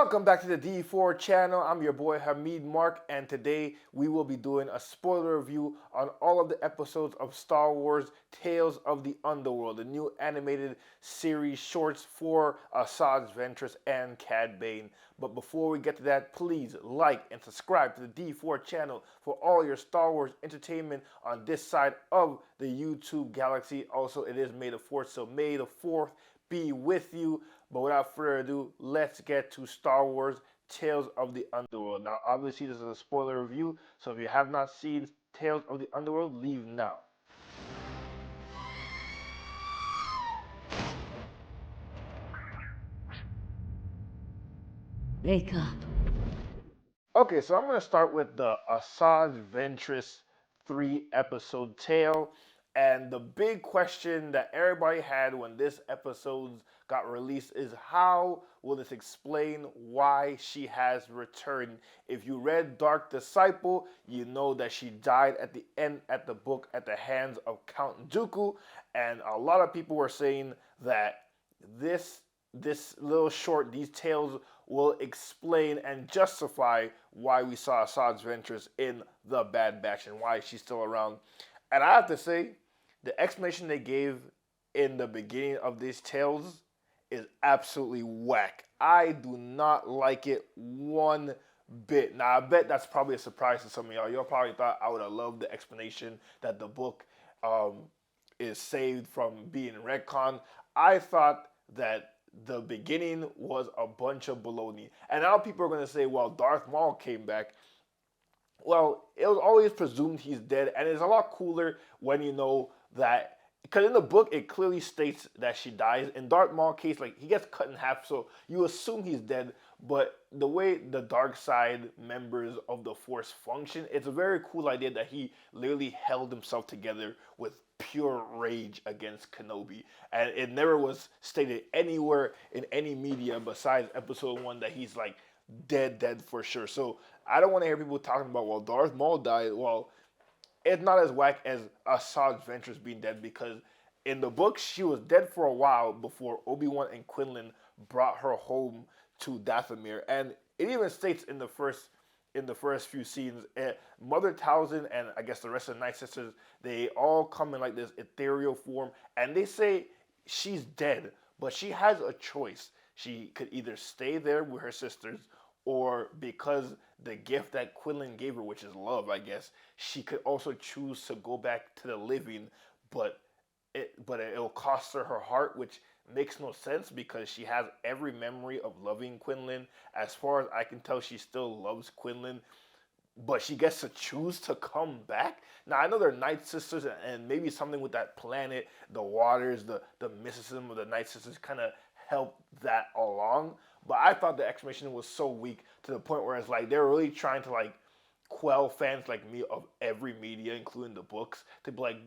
Welcome back to the D4 channel. I'm your boy Hamid Mark, and today we will be doing a spoiler review on all of the episodes of Star Wars Tales of the Underworld, the new animated series shorts for Asajj, Ventress, and Cade Bane. But before we get to that, please like and subscribe to the D4 channel for all your Star Wars entertainment on this side of the YouTube galaxy. Also, it is May the 4th, so May the 4th be with you. But without further ado, let's get to Star Wars Tales of the Underworld. Now, obviously, this is a spoiler review, so if you have not seen Tales of the Underworld, leave now. Wake up. Okay, so I'm going to start with the Asajj Ventress 3 episode tale. And the big question that everybody had when this episode got released is how will this explain why she has returned? If you read Dark Disciple, you know that she died at the end at the book at the hands of Count Dooku. And a lot of people were saying that this this little short, these tales will explain and justify why we saw Asajj Ventress in the Bad Batch and why she's still around. And I have to say, the explanation they gave in the beginning of these tales is absolutely whack. I do not like it one bit. Now, I bet that's probably a surprise to some of y'all. Y'all probably thought I would have loved the explanation that the book is saved from being retconned. I thought that the beginning was a bunch of baloney. And now people are going to say, well, Darth Maul came back. Well, it was always presumed he's dead, and it's a lot cooler when you know that, because in the book it clearly states that she dies. In Darth Maul's case, like, he gets cut in half, so you assume he's dead. But the way the dark side members of the Force function, it's a very cool idea that he literally held himself together with pure rage against Kenobi, and it never was stated anywhere in any media besides Episode 1 that he's like dead for sure. So I don't want to hear people talking about, well, Darth Maul died. Well, it's not as whack as Asajj Ventress being dead, because in the book she was dead for a while before Obi-Wan and Quinlan brought her home to Dathomir, and it even states in the first few scenes, Mother Talzin and I guess the rest of the Night Sisters, they all come in like this ethereal form, and they say she's dead, but she has a choice. She could either stay there with her sisters, or because the gift that Quinlan gave her, which is love, I guess, she could also choose to go back to the living, but it'll cost her her heart, which makes no sense because she has every memory of loving Quinlan. As far as I can tell, she still loves Quinlan, but she gets to choose to come back. Now, I know they're Night Sisters, and maybe something with that planet, the waters, the mysticism of the Night Sisters kind of helped that along. But I thought the explanation was so weak to the point where it's like they're really trying to like quell fans like me of every media, including the books, to be like,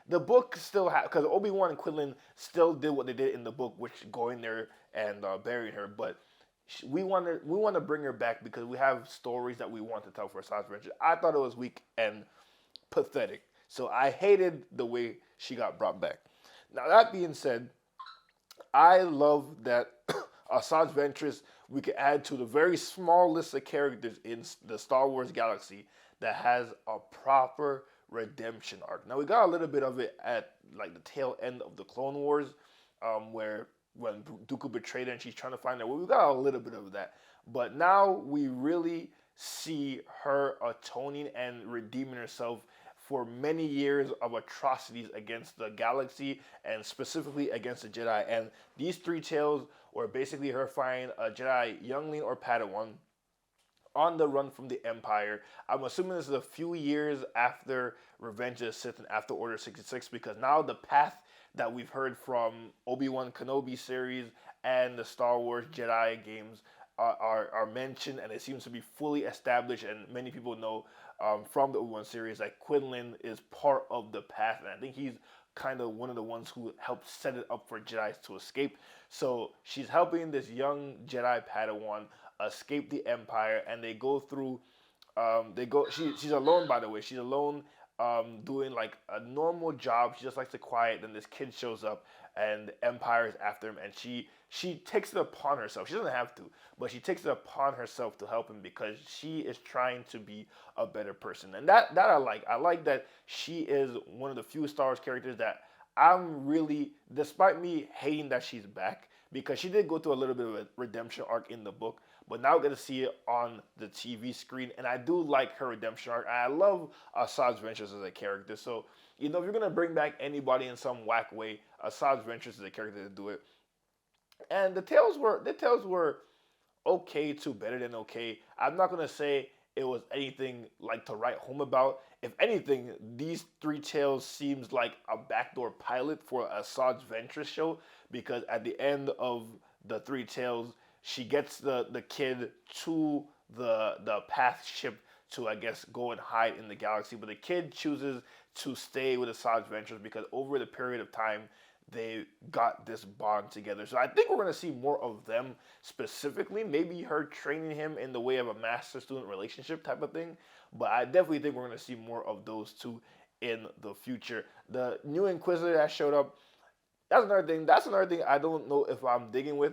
the book still had, because Obi-Wan and Quinlan still did what they did in the book, which going there and burying her, but we want to bring her back because we have stories that we want to tell for Asajj Ventress. I thought it was weak and pathetic, so I hated the way she got brought back. Now, that being said, I love that Asajj Ventress, we could add to the very small list of characters in the Star Wars galaxy that has a proper redemption arc. Now, we got a little bit of it at like the tail end of the Clone Wars, where when Dooku betrayed her and she's trying to find her. Well, we got a little bit of that, but now we really see her atoning and redeeming herself for many years of atrocities against the galaxy and specifically against the Jedi. And these three tales were basically her finding a Jedi youngling or Padawan on the run from the Empire. I'm assuming this is a few years after Revenge of the Sith and after Order 66, because now the path that we've heard from Obi-Wan Kenobi series and the Star Wars Jedi games are mentioned, and it seems to be fully established, and many people know from the Obi-Wan series that Quinlan is part of the path, and I think he's kind of one of the ones who helped set it up for Jedi to escape. So she's helping this young Jedi Padawan escape the Empire, and they go through. She's alone, by the way. She's alone doing like a normal job. She just likes to quiet. Then this kid shows up, and the Empire is after him, and she takes it upon herself. She doesn't have to, but she takes it upon herself to help him because she is trying to be a better person, and that I like. I like that she is one of the few Star Wars characters that I'm really, despite me hating that she's back, because she did go through a little bit of a redemption arc in the book, but now we're gonna see it on the TV screen, and I do like her redemption arc. I love Asajj Ventress as a character, so if you're gonna bring back anybody in some whack way, Asajj Ventress is a character to do it. And the tales were okay to better than okay. I'm not gonna say it was anything like to write home about. If anything, these three tales seems like a backdoor pilot for a Asajj Ventress show because at the end of the three tales, she gets the kid to the path ship to I guess go and hide in the galaxy, but the kid chooses to stay with Asajj Ventress because over the period of time they got this bond together. So I think we're gonna see more of them specifically. Maybe her training him in the way of a master student relationship type of thing. But I definitely think we're gonna see more of those two in the future. The new Inquisitor that showed up, that's another thing. That's another thing I don't know if I'm digging with.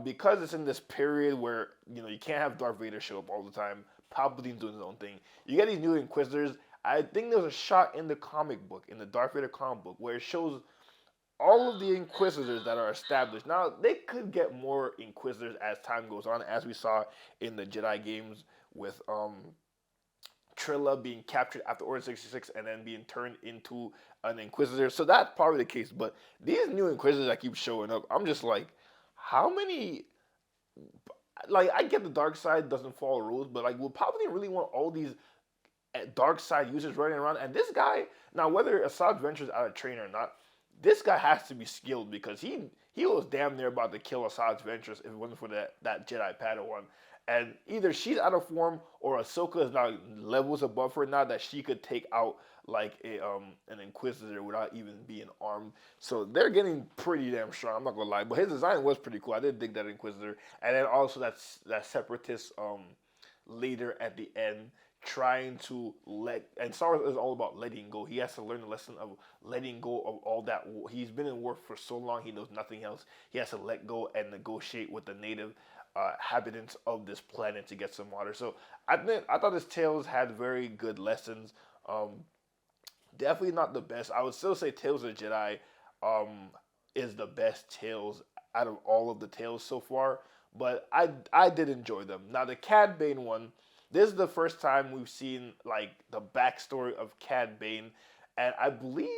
Because it's in this period where you can't have Darth Vader show up all the time. Palpatine's doing his own thing. You get these new Inquisitors. I think there was a shot in the comic book, in the Darth Vader comic book, where it shows all of the Inquisitors that are established. Now, they could get more Inquisitors as time goes on, as we saw in the Jedi games with Trilla being captured after Order 66 and then being turned into an Inquisitor. So that's probably the case. But these new Inquisitors that keep showing up, I'm just like, how many? Like, I get the dark side doesn't follow rules, but like, will Palpatine really want all these dark side users running around? And this guy, now whether Asajj Ventress out of train or not, this guy has to be skilled because he was damn near about to kill Asajj Ventress if it wasn't for that Jedi Padawan. And either she's out of form or Ahsoka is now levels above her now that she could take out like an Inquisitor without even being armed. So they're getting pretty damn strong. I'm not gonna lie, but his design was pretty cool. I did dig that Inquisitor, and then also that Separatist leader at the end trying to let, and Star Wars is all about letting go. He has to learn the lesson of letting go of all that. He's been in war for so long, he knows nothing else. He has to let go and negotiate with the native inhabitants of this planet to get some water. So I thought his tales had very good lessons. Definitely not the best. I would still say Tales of the Jedi um, is the best Tales out of all of the Tales so far. But I did enjoy them. Now the Cad Bane one, this is the first time we've seen like the backstory of Cad Bane, and I believe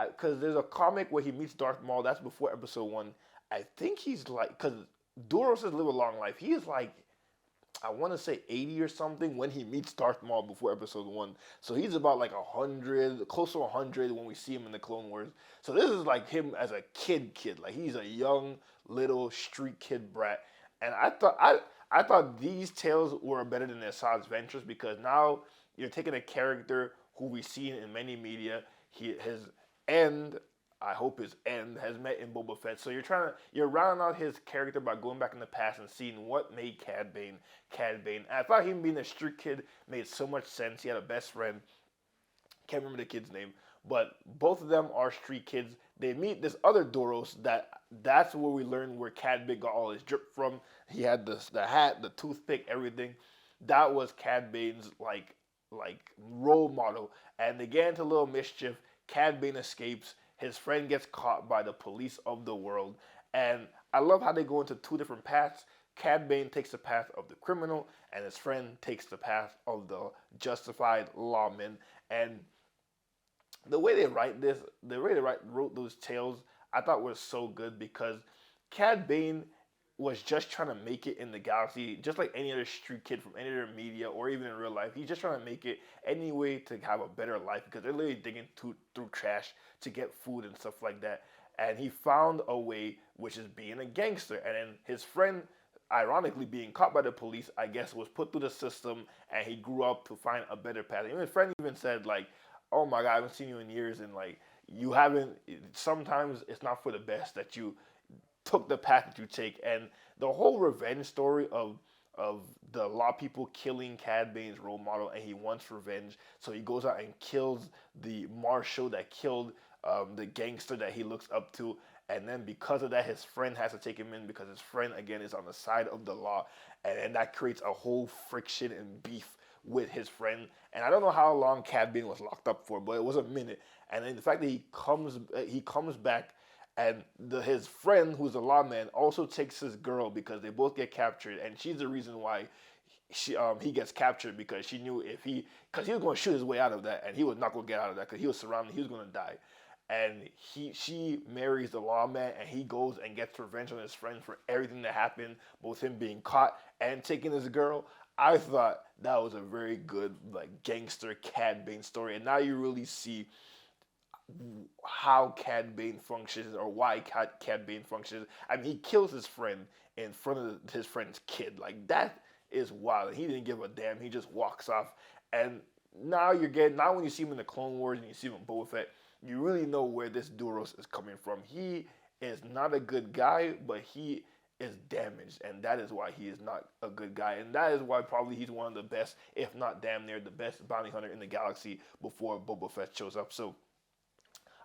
because there's a comic where he meets Darth Maul. That's before Episode 1. I think he's like, because Duros says live a long life. He is like, I want to say 80 or something when he meets Darth Maul before Episode 1. So he's about like 100, close to 100 when we see him in the Clone Wars. So this is like him as a kid. Like he's a young little street kid brat. And I thought these tales were better than the Asajj Ventress because now you're taking a character who we've seen in many media. His end, I hope his end has met in Boba Fett. So you're rounding out his character by going back in the past and seeing what made Cad Bane Cad Bane. I thought him being a street kid made so much sense. He had a best friend. Can't remember the kid's name, but both of them are street kids. They meet this other Doros. That's where we learn where Cad Bane got all his drip from. He had the hat, the toothpick, everything. That was Cad Bane's like role model. And they get into a little mischief. Cad Bane escapes. His friend gets caught by the police of the world. And I love how they go into two different paths. Cad Bane takes the path of the criminal, and his friend takes the path of the justified lawman. And the way they write this, wrote those tales, I thought was so good because Cad Bane was just trying to make it in the galaxy, just like any other street kid from any other media or even in real life. He's just trying to make it any way to have a better life because they're literally digging through trash to get food and stuff like that. And he found a way, which is being a gangster. And then his friend, ironically being caught by the police, I guess, was put through the system, and he grew up to find a better path. And his friend even said, like, "Oh my God, I haven't seen you in years, and like you haven't. Sometimes it's not for the best that you took the path that you take." And the whole revenge story of of the law people killing Cad Bane's role model, and he wants revenge. So he goes out and kills the marshal that killed the gangster that he looks up to. And then because of that, his friend has to take him in because his friend again is on the side of the law, and that creates a whole friction and beef with his friend. And I don't know how long Cad Bane was locked up for, but it was a minute. And then the fact that he comes back, and his friend, who's a lawman, also takes his girl because they both get captured, and she's the reason why he gets captured, because she knew if because he was going to shoot his way out of that, and he was not going to get out of that because he was surrounded, he was going to die. And she marries the lawman, and he goes and gets revenge on his friend for everything that happened, both him being caught and taking his girl. I thought that was a very good like gangster Cad Bane story, and now you really see how Cad Bane functions, or why Cad Bane functions. I mean, he kills his friend in front of his friend's kid. Like, that is wild. He didn't give a damn. He just walks off. And now when you see him in the Clone Wars and you see him in Boba Fett, you really know where this Duros is coming from. He is not a good guy, but he is damaged, and that is why he is not a good guy, and that is why probably he's one of the best, if not damn near the best bounty hunter in the galaxy before Boba Fett shows up. So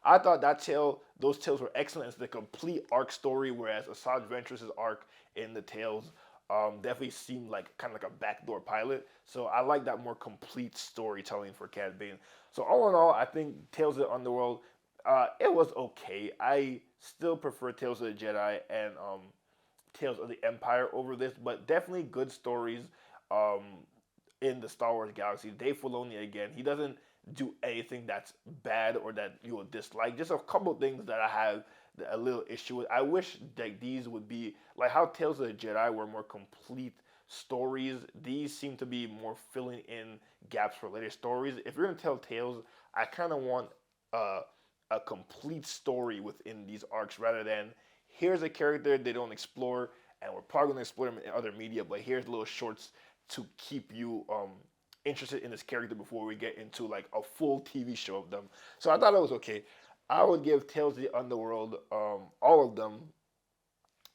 I thought those tales were excellent. It's the complete arc story, whereas Asajj Ventress' arc in the tales definitely seemed like kind of like a backdoor pilot. So I like that more complete storytelling for Cad Bane. So all in all, I think Tales of the Underworld, it was okay. I still prefer Tales of the Jedi and Tales of the Empire over this, but definitely good stories um, in the Star Wars galaxy. Dave Filoni again, he doesn't do anything that's bad or that you will dislike. Just a couple things that I have a little issue with. I wish that these would be like how Tales of the Jedi were more complete stories. These seem to be more filling in gaps for later stories. If you're gonna tell tales, I kind of want uh, a complete story within these arcs rather than here's a character they don't explore, and we're probably gonna explore them in other media, but here's little shorts to keep you interested in this character before we get into like a full TV show of them. So I thought it was okay. I would give Tales of the Underworld, all of them.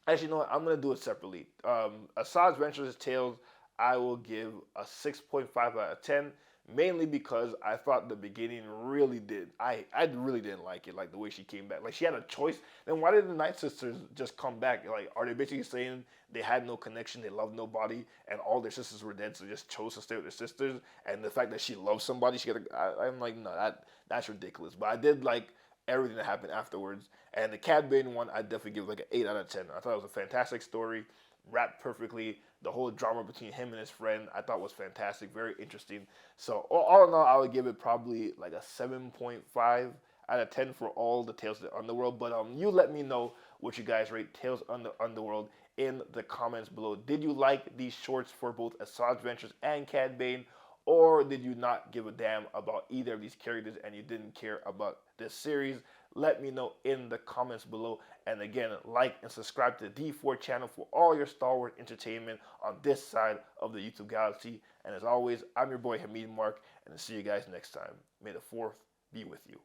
Actually, you know what? I'm gonna do it separately. Asajj Ventress' Tales, I will give a 6.5 out of 10. Mainly because I thought the beginning really did. I really didn't like it, like the way she came back. Like, she had a choice. Then why did the Night Sisters just come back? Like, are they basically saying they had no connection, they loved nobody, and all their sisters were dead, so they just chose to stay with their sisters? And the fact that she loves somebody, I'm like, no, that's ridiculous. But I did like everything that happened afterwards. And the Cad Bane one, I definitely give like an 8 out of 10. I thought it was a fantastic story, wrapped perfectly. The whole drama between him and his friend, I thought was fantastic, very interesting. So all in all, I would give it probably like a 7.5 out of 10 for all the Tales of the Underworld. But you let me know what you guys rate Tales of the Underworld in the comments below. Did you like these shorts for both Asajj Ventress and Cad Bane? Or did you not give a damn about either of these characters and you didn't care about this series? Let me know in the comments below. And again, like and subscribe to the D4 channel for all your Star Wars entertainment on this side of the YouTube galaxy. And as always, I'm your boy Hamid Mark, and I'll see you guys next time. May the 4th be with you.